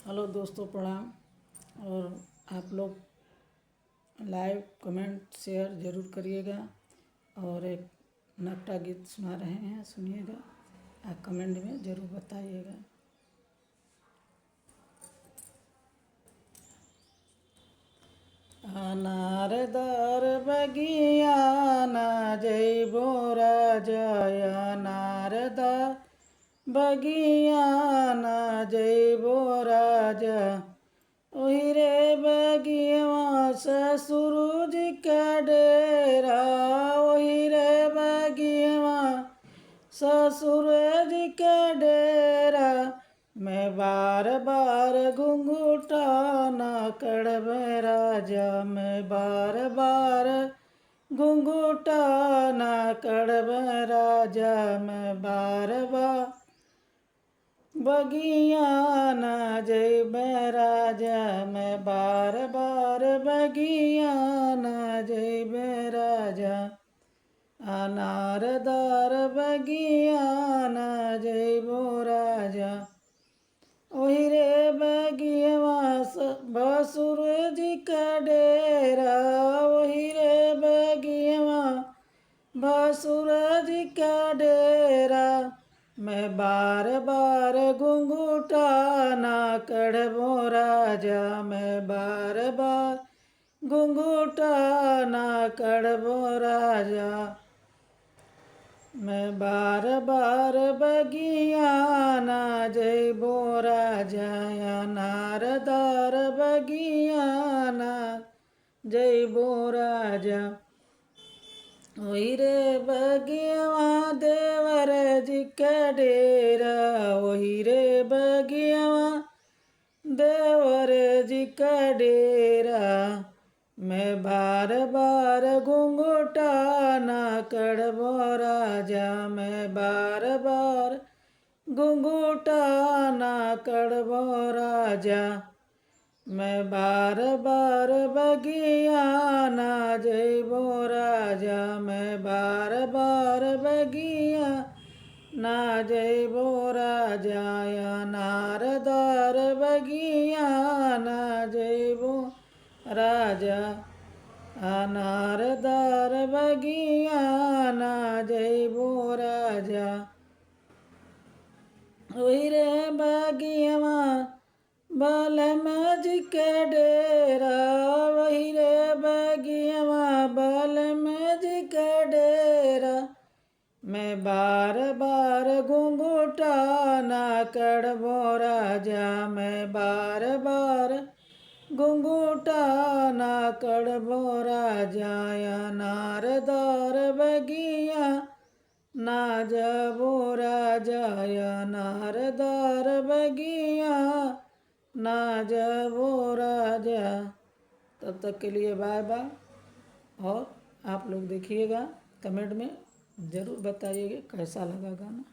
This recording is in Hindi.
हेलो दोस्तों, प्रणाम। और आप लोग लाइव कमेंट शेयर ज़रूर करिएगा। और एक नगटा गीत सुना रहे हैं, सुनिएगा। आप कमेंट में ज़रूर बताइएगा। अनारदार बगिया ना जइबो राजा, अनारदार बगिया ना जइबो राजा। ओही रे बगिया ससुर जी का डेरा, ओही रे बगिया ससुर जी का डेरा। मैं बार बार घुंघूटा ना कड़बे राजा, मैं बार बार घुंघूटा ना कड़बे राजा। मैं बार बार बगिया ना जइबे राजा, मैं बार बार बगिया ना जइबे राजा। अनारदार बगिया ना जइबो राजा। ओही रे बगिया भसुर जी का डेरा, ओही रे बगिया भसुर जी का डेरा। मैं बार बार घुंघूटा ना कड़बो राजा, मैं बार बार घुंघूटा ना कड़बो राजा। मैं बार बार बगिया ना जइबो राजा, अनारदार बगिया ना जइबो राजा। ओही रे बगिया देवर जी का डेरा, ओही रे बगिया देवर जी का डेरा। मैं बार बार घुंघूटा ना कड़बो राजा, मैं बार बार घुंघूटा ना कड़बो राजा। मैं बार बार बगिया ना जइबो राजा, मैं बार बार बगिया ना जइबो राजा। अनारदार बगिया ना जइबो राजा, अनारदार बगिया ना जइबो राजा। ओही रे बगिया बलम जी के डेरा, वही रे बगिया बलम जी के डेरा। मैं बार बार घुंघूटा ना कड़बो राजा, मैं बार बार घुंघूटा ना कड़बो राजा। अनारदार बगिया ना जबो राजा, अनारदार बगिया ना जबो राजा। तब तक के लिए बाय बाय। और आप लोग देखिएगा, कमेंट में ज़रूर बताइएगा कैसा लगा गाना।